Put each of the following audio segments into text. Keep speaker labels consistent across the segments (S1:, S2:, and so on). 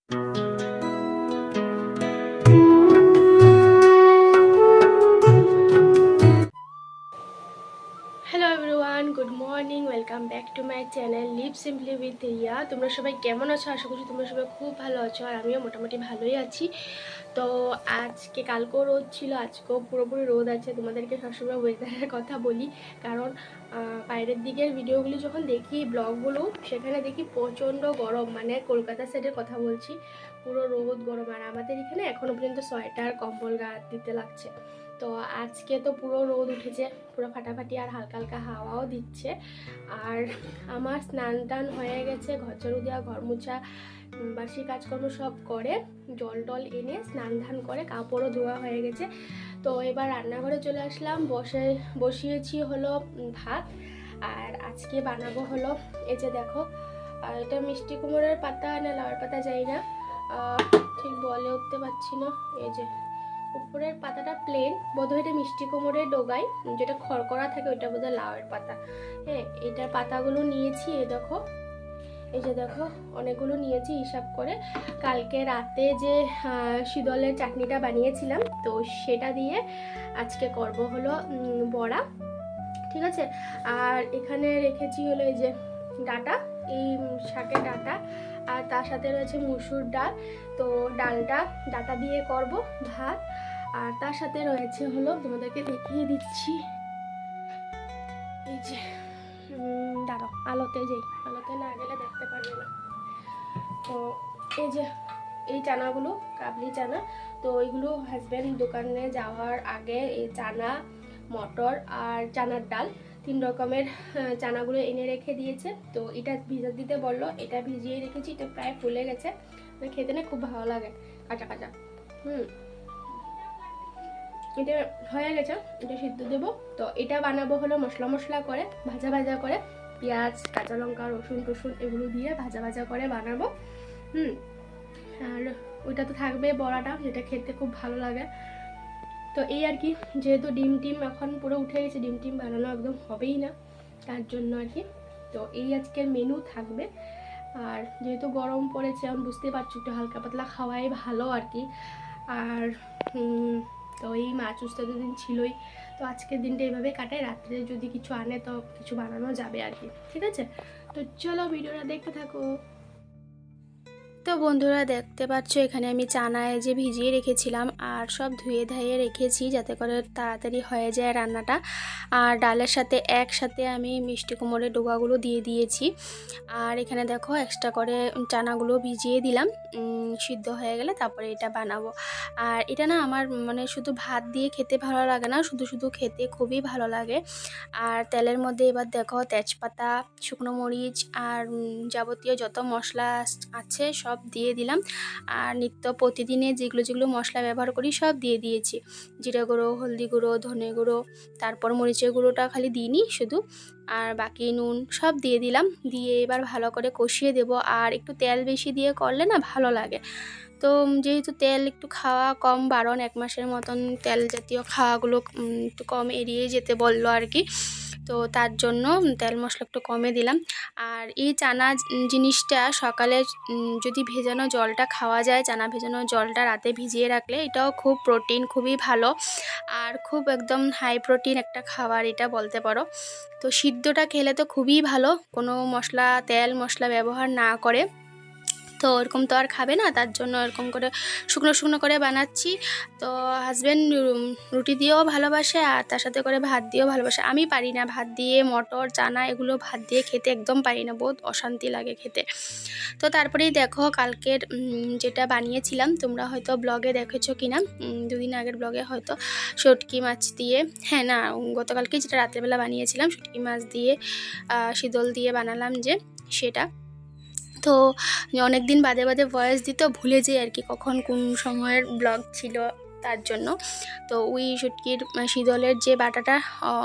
S1: Hello everyone, good morning, welcome back to my channel leave simply with Riya. তোমরা সবাই কেমন আছো? আশা করছি তোমরা সবাই খুব ভালো আছো, আর আমিও মোটামুটি ভালোই আছি। তো আজকে কালকেও রোদ ছিল, আজকেও পুরোপুরি রোদ আছে। তোমাদেরকে সবসময় ওয়েদারের কথা বলি, কারণ বাইরের দিকের ভিডিওগুলি যখন দেখি, ব্লগগুলো, সেখানে দেখি প্রচণ্ড গরম, মানে কলকাতা সাইডের কথা বলছি, পুরো রোদ গরম। আর আমাদের এখানে এখনও পর্যন্ত সোয়েটার কম্বল গায়ে দিতে লাগছে। তো আজকে তো পুরো রোদ উঠেছে, পুরো ফাটাফাটি, আর হালকা হালকা হাওয়াও দিচ্ছে। আর আমার স্নান টান হয়ে গেছে, ঘর ঝাড়ু দেওয়া, ঘর মোছা, বাসি কাজকর্ম সব করে, জল টল এনে স্নান ধান করে কাপড়ও ধোয়া হয়ে গেছে। তো এবার রান্নাঘরে চলে আসলাম, বসিয়েছি হলো ভাত। আর আজকে বানাবো হলো, এই যে দেখো, এটা মিষ্টি কুমড়োর পাতা না লাউয়ের পাতা যাই না, ঠিক বলে উঠতে পারছি না। এই যে উপরের পাতাটা প্লেন, বোধহয় এটা মিষ্টি কুমড়োর ডোগায় যেটা খড়কড়া থাকে, ওইটা বোধহয় লাউয়ের পাতা। হ্যাঁ, এটার পাতাগুলো নিয়েছি, এই দেখো, এই যে দেখো, অনেকগুলো নিয়েছি হিসাব করে। কালকে রাতে যে শীতলের চাটনিটা বানিয়েছিলাম, তো সেটা দিয়ে আজকে করব হলো বড়া, ঠিক আছে। আর এখানে রেখেছি হলো এই যে ডাঁটা, এই শাকের ডাঁটা, আর তার সাথে রয়েছে মুসুর ডাল। তো ডাঁটা দিয়ে করব ভাত। আর তার সাথে রয়েছে হলো, তোমাদেরকে দেখিয়ে দিচ্ছি, এই যে দাঁড়াও, আলোতে না গেলে দেখতে পারবে না। তো এই যে এই চানাগুলো কাবলি চানা, তো ওইগুলো হাজব্যান্ড দোকানে যাওয়ার আগে এই চানা, মটর আর চানার ডাল, 3 রকমের চানাগুলো এনে রেখে দিয়েছে। তো এটা ভিজা দিতে বললো, এটা ভিজিয়ে রেখেছি, এটা প্রায় ফুলে গেছে, খেতে না খুব ভালো লাগে, কাঁচা কাঁচা। এটা হয়ে গেছে, এটা সিদ্ধ দেবো। তো এটা বানাবো হলো মশলা করে, ভাজা করে, পেঁয়াজ, কাঁচা লঙ্কা, রসুন টসুন এগুলো দিয়ে ভাজা করে বানাবো। আর ওইটা তো থাকবে বড়াটা, যেটা খেতে খুব ভালো লাগে। তো এই আর কি, যেহেতু ডিম টিম এখন পুরো উঠে গেছে, ডিম টিম বানানো একদম হবেই না, তার জন্য আর কি। তো এই আজকের মেনু থাকবে। আর যেহেতু গরম পড়েছে, এখন বুঝতে পারছো, একটু হালকা পাতলা খাওয়াই ভালো আর কি। আর তো এই মাছ উস্তা দুদিন ছিলই, তো আজকের দিনটা এইভাবে কাটাই। রাত্রে যদি কিছু আনে তো কিছু বানানো যাবে আর কি, ঠিক আছে। তো চলো ভিডিওটা দেখতে থাকো। তো বন্ধুরা, দেখতে পাচ্ছ এখানে আমি চানায় যে ভিজিয়ে রেখেছিলাম আর সব ধুয়ে ধাইয়ে রেখেছি, যাতে করে তাড়াতাড়ি হয়ে যায় রান্নাটা। আর ডালের সাথে একসাথে আমি মিষ্টি কুমড়োর ডোগাগুলো দিয়ে দিয়েছি। আর এখানে দেখো এক্সট্রা করে চানাগুলো ভিজিয়ে দিলাম, সিদ্ধ হয়ে গেলে তারপরে এটা বানাবো। আর এটা না আমার মানে শুধু ভাত দিয়ে খেতে ভালো লাগে না, শুধু খেতে খুবই ভালো লাগে। আর তেলের মধ্যে এবার দেখো তেজপাতা, শুকনো মরিচ আর যাবতীয় যত মশলা আছে সব দিয়ে দিলাম। আর প্রতিদিনে যেগুলো মশলা ব্যবহার করি সব দিয়ে দিয়েছি, জিরা গুঁড়ো, হলদি গুঁড়ো, ধনে গুঁড়ো, তারপর মরিচের গুঁড়োটা খালি দিইনি শুধু, আর বাকি নুন সব দিয়ে দিলাম। দিয়ে এবার ভালো করে কষিয়ে দেব। আর একটু তেল বেশি দিয়ে করলে না ভালো লাগে। তো যেহেতু তেল একটু খাওয়া কম বারণ, 1 মাসের মতন তেল জাতীয় খাওয়াগুলো একটু কম এড়িয়ে যেতে বললো আর কি। তো তার জন্য তেল মশলা একটু কমে দিলাম। আর এই চানা জিনিসটা সকালে যদি ভেজানো জলটা খাওয়া যায়, চানা ভেজানো জলটা রাতে ভিজিয়ে রাখলে, এটাও খুব প্রোটিন, খুবই ভালো। আর খুব একদম হাই প্রোটিন একটা খাবার এটা বলতে পারো। তো সিদ্ধটা খেলে তো খুবই ভালো, কোনো তেল মশলা ব্যবহার না করে। তো ওরকম তো আর খাবে না, তার জন্য এরকম করে শুকনো করে বানাচ্ছি। তো হাজব্যান্ড রুটি দিয়েও ভালোবাসে, আর তার সাথে করে ভাত দিয়েও ভালোবাসে। আমি পারি না ভাত দিয়ে, মটর চানা এগুলো ভাত দিয়ে খেতে একদম পারি না, বহুত অশান্তি লাগে খেতে। তো তারপরেই দেখো কালকের যেটা বানিয়েছিলাম, তোমরা হয়তো ব্লগে দেখেছো কিনা, 2 দিন আগের ব্লগে হয়তো, শুটকি মাছ দিয়ে, হ্যাঁ না, গতকালকে যেটা রাত্রেবেলা বানিয়েছিলাম শুটকি মাছ দিয়ে শীতল দিয়ে বানালাম যে, সেটা। তো অনেক দিন বাদে ভয়েস দিতে ভুলে যাই আর কি, কখন কোন সময়ের ব্লগ ছিল, তার জন্য। তো ওই শুটকির শীতলের যে বাটাটা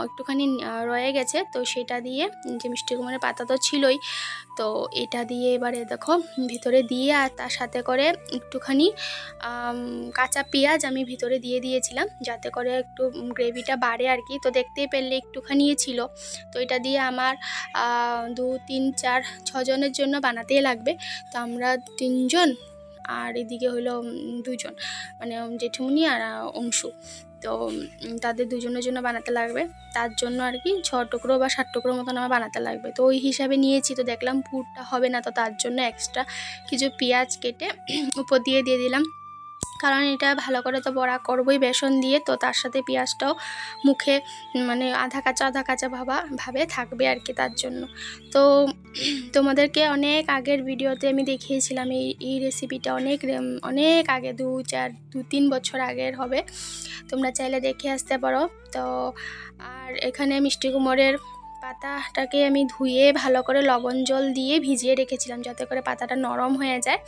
S1: একটুখানি রয়ে গেছে, তো সেটা দিয়ে, যে মিষ্টি কুমড়োর পাতা তো ছিলই, তো এটা দিয়ে এবারে দেখো ভিতরে দিয়ে, আর তার সাথে করে একটুখানি কাঁচা পেঁয়াজ আমি ভিতরে দিয়ে দিয়েছিলাম, যাতে করে একটু গ্রেভিটা বাড়ে আর কি। তো দেখতেই পেলে একটুখানি ছিল। তো এটা দিয়ে আমার 2, 3, 4, 6 জনের জন্য বানাতেই লাগবে। তো আমরা 3 জন, আর এদিকে হলো দুজন, মানে জেঠুমনি আর অংশু। তো তাদের দুজনের জন্য বানাতে লাগবে, তার জন্য আর কি 6 টুকরো বা 7 টুকরো মতন আমার বানাতে লাগবে। তো ওই হিসাবে নিয়েছি। তো দেখলাম পুরটা হবে না, তো তার জন্য এক্সট্রা কিছু পেঁয়াজ কেটে উপর দিয়ে দিলাম, কারণ এটা ভালো করে তো বড়া করবই বেসন দিয়ে, তো তার সাথে পেঁয়াজটাও মুখে মানে আধা কাঁচা ভাবে থাকবে আর কি, তার জন্য। তো তোমাদেরকে অনেক আগের ভিডিওতে আমি দেখিয়েছিলাম এই রেসিপিটা, অনেক আগে 2-3 বছর আগের হবে, তোমরা চাইলে দেখে আসতে পারো। তো আর এখানে মিষ্টি কুমড়ের পাতাটাকে আমি ধুয়ে ভালো করে লবণ জল দিয়ে ভিজিয়ে রেখেছিলাম, যাতে করে পাতাটা নরম হয়ে যায়।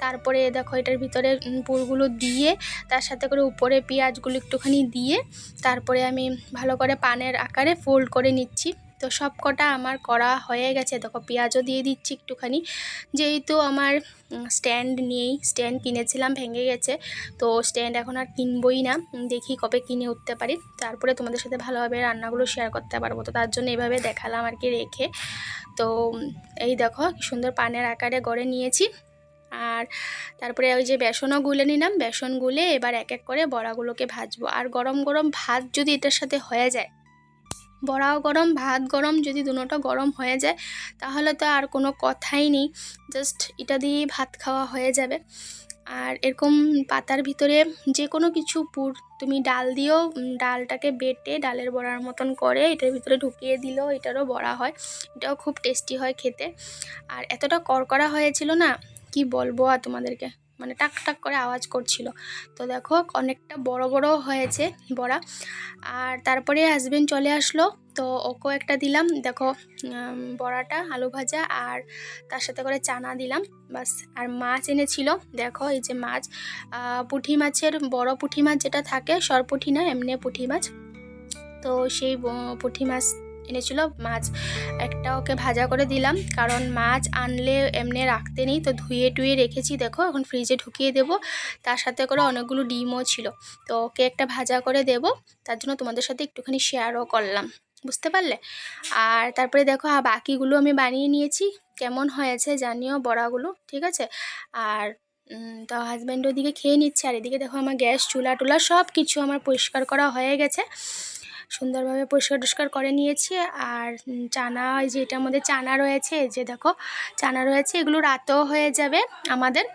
S1: তারপরে দেখো এটার ভিতরে পুরগুলো দিয়ে তার সাথে করে উপরে পেঁয়াজগুলো একটুখানি দিয়ে তারপরে আমি ভালো করে পানের আকারে ফোল্ড করে নিচ্ছি। তো সব কটা আমার করা হয়ে গেছে। দেখো পেঁয়াজও দিয়ে দিচ্ছি একটুখানি, যেহেতু আমার স্ট্যান্ড নেই, স্ট্যান্ড কিনেছিলাম ভেঙে গেছে, তো স্ট্যান্ড এখন আর কিনবই না, দেখি কবে কিনে উঠতে পারি, তারপরে তোমাদের সাথে ভালোভাবে রান্নাগুলো শেয়ার করতে পারবো। তো তার জন্য এইভাবে দেখালাম আর কি রেখে। তো এই দেখো কি সুন্দর পানের আকারে গড়ে নিয়েছি। আর তারপরে ওই যে বেসনও গুলে নিলাম, বেসন গুলে এবার এক এক করে বড়াগুলোকে ভাজবো। আর গরম গরম ভাত যদি এটার সাথে হয়ে যায়, বড়াও গরম ভাত গরম, যদি দুটোটা গরম হয়ে যায় তাহলে তো আর কোনো কথাই নেই, জাস্ট এটা দিয়ে ভাত খাওয়া হয়ে যাবে। আর এরকম পাতার ভিতরে যে কোনো কিছু পুর তুমি ডাল দিয়েও, ডালটাকে বেটে ডালের বড়ার মতন করে এটার ভিতরে ঢুকিয়ে দিলেও এটারও বড়া হয়, এটাও খুব টেস্টি হয় খেতে। আর এতটা কড়কড়া হয়েছিল না, কি বলবো আর তোমাদেরকে, মানে টাক টাক করে আওয়াজ করছিল। তো দেখো অনেকটা বড় বড় হয়েছে বড়া। আর তারপরে হাজবেন্ড চলে আসলো, তো ওকেও একটা দিলাম। দেখো বড়াটা, আলু ভাজা আর তার সাথে করে চানা দিলাম, বাস। আর মাছ এনেছিল, দেখো এই যে মাছ, পুঁটি মাছের, বড় পুঁটি মাছ যেটা থাকে, সরপুঁটি না, এমনি পুঁটি মাছ। তো সেই পুঁটি মাছ এনেছিল, মাছ একটা ওকে ভাজা করে দিলাম, কারণ মাছ আনলে এমনি রাখতে নেই, তো ধুয়ে টুয়ে রেখেছি। দেখো এখন ফ্রিজে ঢুকিয়ে দেব। তার সাথে করে অনেকগুলো ডিমও ছিল, তো ওকে একটা ভাজা করে দেব, তার জন্য তোমাদের সাথে একটুখানি শেয়ারও করলাম, বুঝতে পারলে। আর তারপরে দেখো বাকিগুলো আমি বানিয়ে নিয়েছি, কেমন হয়েছে জানিও বড়াগুলো, ঠিক আছে। আর তো হাজব্যান্ড ওদিকে খেয়ে নিচ্ছে, আর এদিকে দেখো আমার গ্যাস চুলা টুলা সব কিছু আমার পরিষ্কার করা হয়ে গেছে, সুন্দরভাবে পরিষ্কার করে নিয়েছি। আর চানা, এই যে এটার মধ্যে চানা রয়েছে, এই যে দেখো চানা রয়েছে, এগুলো রাতেও হয়ে যাবে আমাদের।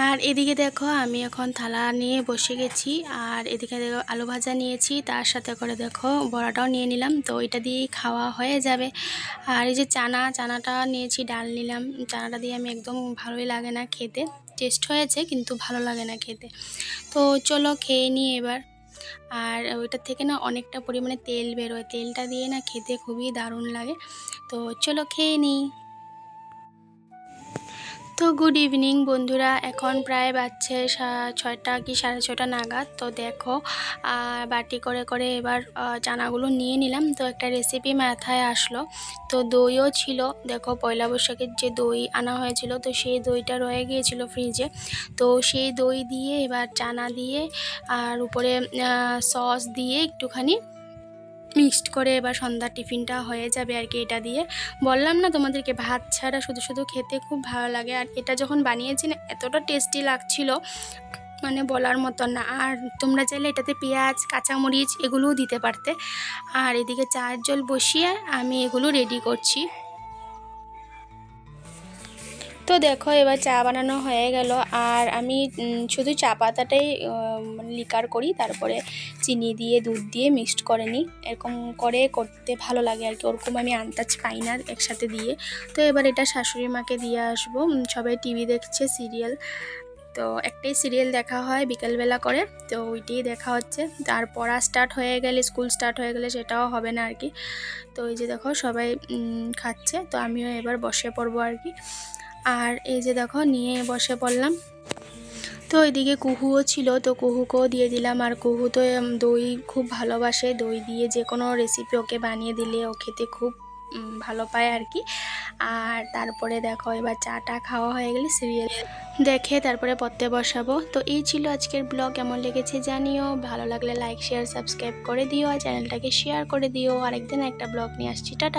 S1: আর এদিকে দেখো আমি এখন থালা নিয়ে বসে গেছি, আর এদিকে দেখো আলু ভাজা নিয়েছি, তার সাথে করে দেখো বড়াটাও নিয়ে নিলাম, তো এটা দিয়েই খাওয়া হয়ে যাবে। আর এই যে চানাটা নিয়েছি, ডাল নিলাম, চানাটা দিয়ে আমি একদম ভালোই লাগে না খেতে, টেস্ট হয়েছে কিন্তু ভালো লাগে না খেতে। তো চলো খেয়ে নিই এবার। আর ওইটার থেকে না অনেকটা পরিমাণে তেল বেরোয়, তেলটা দিয়ে না খেতে খুবই দারুণ লাগে। তো চলো খেয়ে নিই। তো গুড ইভিনিং বন্ধুরা, এখন প্রায় বাজছে 6টা কি 6:30 নাগাদ। তো দেখো বাটি করে করে এবার চানাগুলো নিয়ে নিলাম। তো একটা রেসিপি মাথায় আসলো, তো দইও ছিল, দেখো পয়লা বৈশাখের যে দই আনা হয়েছিল, তো সেই দইটা রয়ে গিয়েছিল ফ্রিজে, তো সেই দই দিয়ে এবার চানা দিয়ে আর উপরে সস দিয়ে একটুখানি মিক্সড করে এবার সন্ধ্যার টিফিনটা হয়ে যাবে আর কি। এটা দিয়ে বললাম না তোমাদেরকে, ভাত ছাড়া শুধু শুধু খেতে খুব ভালো লাগে। আর এটা যখন বানিয়েছি না, এতটা টেস্টি লাগছিল, মানে বলার মতো না। আর তোমরা চাইলে এটাতে পেঁয়াজ, কাঁচামরিচ এগুলোও দিতে পারতে। আর এদিকে চায়ের জল বসিয়ে আমি এগুলো রেডি করছি। তো দেখো এবার চা বানানো হয়ে গেল, আর আমি শুধু চা পাতাটাই লিকার করি, তারপরে চিনি দিয়ে দুধ দিয়ে মিক্সড করে নিই, এরকম করে করতে ভালো লাগে আর কি, ওরকম আমি আন্দাজ পাই না একসাথে দিয়ে। তো এবার এটা শাশুড়ি মাকে দিয়ে আসবো, সবাই টিভি দেখছে, সিরিয়াল, তো একটাই সিরিয়াল দেখা হয় বিকেলবেলা করে, তো ওইটাই দেখা হচ্ছে। আর পড়া স্টার্ট হয়ে গেলে, স্কুল স্টার্ট হয়ে গেলে সেটাও হবে না আর কি। তো এই যে দেখো সবাই খাচ্ছে, তো আমিও এবার বসে পড়বো আর কি। আর এই যে দেখো নিয়ে বসে পড়লাম। তো এদিকে কুহুও ছিল, তো কুহুকেও দিয়ে দিলাম। আর কুহু তো দই খুব ভালোবাসে, দই দিয়ে যে কোনো রেসিপি ওকে বানিয়ে দিলে ও খেতে খুব ভালো পায় আর কি। আর তারপরে দেখো এবার চাটা খাওয়া হয়ে গেলে সিরিয়াল দেখে তারপরে পড়তে বসাবো। তো এই ছিল আজকের ব্লগ, কেমন লেগেছে জানিও, ভালো লাগলে লাইক শেয়ার সাবস্ক্রাইব করে দিও, আর চ্যানেলটাকে শেয়ার করে দিও। আরেকদিন একটা ব্লগ নিয়ে আসছি, টাটা।